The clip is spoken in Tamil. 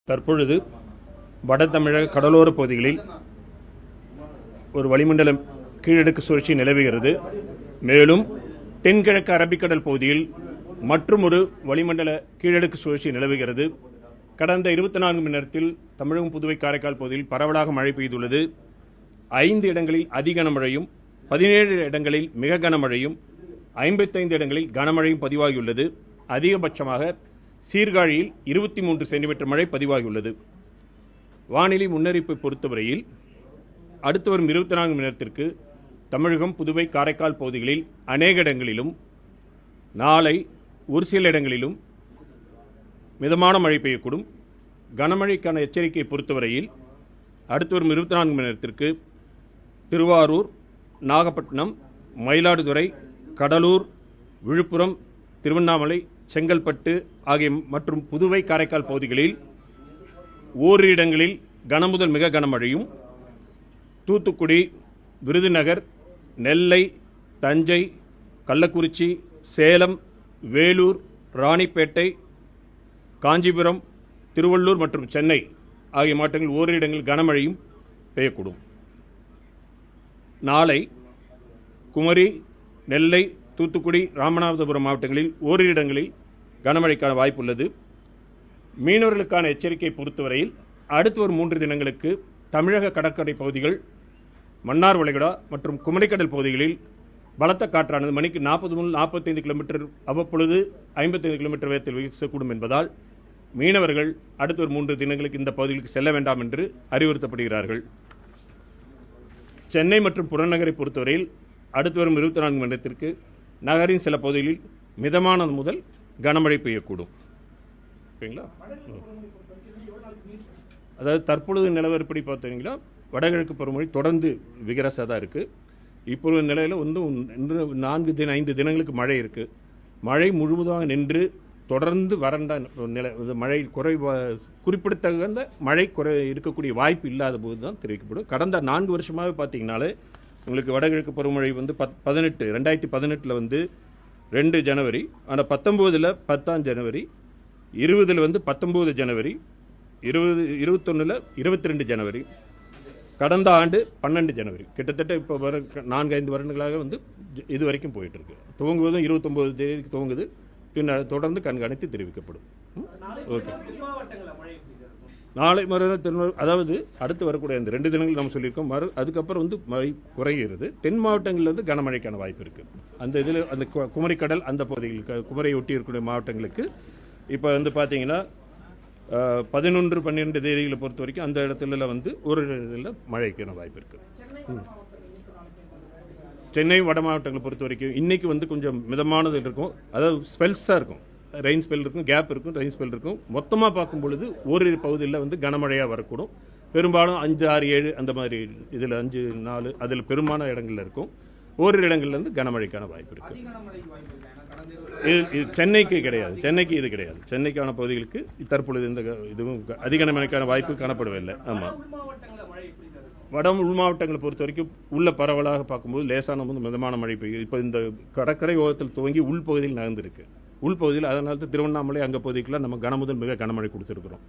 தற்பொழுது வட தமிழக கடலோர பகுதிகளில் ஒரு வளிமண்டல கீழடுக்கு சுழற்சி நிலவுகிறது. மேலும் தென்கிழக்கு அரபிக்கடல் பகுதியில் மற்றும் ஒரு வளிமண்டல கீழடுக்கு சுழற்சி நிலவுகிறது. கடந்த 24 மணி நேரத்தில் தமிழகம், புதுவை, காரைக்கால் பகுதியில் பரவலாக மழை பெய்துள்ளது. 5 இடங்களில் அதி கனமழையும், 17 இடங்களில் மிக கனமழையும், 55 இடங்களில் கனமழையும் பதிவாகியுள்ளது. அதிகபட்சமாக சீர்காழியில் 23 சென்டிமீட்டர் மழை பதிவாகியுள்ளது. வானிலை முன்னறிவிப்பை பொறுத்தவரையில் அடுத்து வரும் 24 மணி நேரத்திற்கு தமிழகம், புதுவை, காரைக்கால் பகுதிகளில் அநேக இடங்களிலும், நாளை ஒரு சில இடங்களிலும் மிதமான மழை பெய்யக்கூடும். கனமழைக்கான எச்சரிக்கையை பொறுத்தவரையில் அடுத்து வரும் 24 மணி நேரத்திற்கு திருவாரூர், நாகப்பட்டினம், மயிலாடுதுறை, கடலூர், விழுப்புரம், திருவண்ணாமலை, செங்கல்பட்டு ஆகிய மற்றும் புதுவை, காரைக்கால் பகுதிகளில் ஓரிரு இடங்களில் கனமுதல் மிக கனமழையும், தூத்துக்குடி, விருதுநகர், நெல்லை, தஞ்சை, கள்ளக்குறிச்சி, சேலம், வேலூர், ராணிப்பேட்டை, காஞ்சிபுரம், திருவள்ளூர் மற்றும் சென்னை ஆகிய மாவட்டங்களில் ஓரிரு இடங்களில் கனமழையும் பெய்யக்கூடும். நாளை குமரி, நெல்லை, தூத்துக்குடி, ராமநாதபுரம் மாவட்டங்களில் ஓரிரு இடங்களில் கனமழைக்கான வாய்ப்புள்ளது. மீனவர்களுக்கான எச்சரிக்கை பொறுத்தவரையில் அடுத்து வரும் 3 தினங்களுக்கு தமிழக கடற்கரை பகுதிகள், மன்னார் வளைகுடா மற்றும் குமரிக்கடல் பகுதிகளில் பலத்த காற்றானது மணிக்கு 40 முதல் 45 கிலோமீட்டர், அவ்வப்பொழுது 55 கிலோமீட்டர் வேகத்தில் வீசக்கூடும் என்பதால் மீனவர்கள் அடுத்த ஒரு 3 தினங்களுக்கு இந்த பகுதிகளுக்கு செல்ல வேண்டாம் என்று அறிவுறுத்தப்படுகிறார்கள். சென்னை மற்றும் புறநகரை பொறுத்தவரையில் அடுத்து வரும் 24 மணி நேரத்திற்கு நகரின் சில பகுதிகளில் மிதமானது முதல் கனமழை பெய்யக்கூடும். ஓகேங்களா? அதாவது தற்பொழுது நிலவரப்படி பார்த்தீங்கன்னா வடகிழக்கு பருவமழை தொடர்ந்து விகரசாக தான் இருக்குது. இப்பொழுது நிலையில் வந்து 4-5 தினங்களுக்கு மழை இருக்குது. மழை முழுவதாக நின்று தொடர்ந்து வறண்ட நிலை, மழை குறிப்பிடத்தகுந்த மழை இருக்கக்கூடிய வாய்ப்பு இல்லாத போது தான் தெரிவிக்கப்படும். கடந்த 4 வருஷமாகவே பார்த்தீங்கன்னாலே உங்களுக்கு வடகிழக்கு பருவமழை வந்து 2018 வந்து 2 ஜனவரி, ஆனால் 19 10 ஜனவரி, 20 வந்து 19 ஜனவரி, 21 22 ஜனவரி, கடந்த ஆண்டு 12 ஜனவரி. கிட்டத்தட்ட இப்போ 4-5 வருடங்களாக வந்து இது வரைக்கும் போயிட்டு இருக்கு. துவங்குவதும் 29 தேதிக்கு துவங்குது. பின்னர் தொடர்ந்து கண்காணித்து தெரிவிக்கப்படும். ஓகே, நாளை மறுநாள் அதாவது அடுத்து வரக்கூடிய அந்த 2 தினங்கள் நம்ம சொல்லியிருக்கோம். அதுக்கப்புறம் வந்து மழை குறைகிறது. தென் மாவட்டங்களில் வந்து கனமழைக்கான வாய்ப்பு இருக்கு. அந்த இதில் அந்த குமரிக்கடல் அந்த பகுதிகளுக்கு, குமரியை ஒட்டி இருக்கக்கூடிய மாவட்டங்களுக்கு இப்போ வந்து பார்த்தீங்கன்னா 11-12 தேதிகளை பொறுத்த வரைக்கும் அந்த இடத்துல வந்து ஒரு இதில் மழைக்கான வாய்ப்பு இருக்கு. சென்னை வட மாவட்டங்களை பொறுத்த வரைக்கும் இன்னைக்கு வந்து கொஞ்சம் மிதமானது இருக்கும். அதாவது ஸ்பெல்ஸாக இருக்கும், ரெயின் ஸ்பெல் இருக்கும், கேப் இருக்கும், ரெயின் ஸ்பெல் இருக்கும். மொத்தமாக பார்க்கும் பொழுது ஓரிரு பகுதியில் வந்து கனமழையாக வரக்கூடும். பெரும்பாலும் 5, 6, 7 அந்த மாதிரி இதில் 5, 4 அதில் பெரும்பாலான இடங்கள்ல இருக்கும். ஓரிரு இடங்கள்ல இருந்து கனமழைக்கான வாய்ப்பு இருக்கு. இது சென்னைக்கு கிடையாது, சென்னைக்கு இது கிடையாது. சென்னைக்கான பகுதிகளுக்கு தற்பொழுது இந்த இதுவும் அதிக கனமழைக்கான வாய்ப்பு காணப்படவில்லை. ஆமாம், வட உள் மாவட்டங்களை பொறுத்த வரைக்கும் உள்ள பரவலாக பார்க்கும்போது லேசான மிதமான மழை பெய்யும். இப்போ இந்த கடற்கரை ஓரத்தில் துவங்கி உள்பகுதியில் நகர்ந்திருக்கு. உள்பகுதியில் அதனால திருவண்ணாமலை அங்கே பகுதிக்கெல்லாம் நம்ம கனமுதல் மிக கனமழை கொடுத்துருக்குறோம்.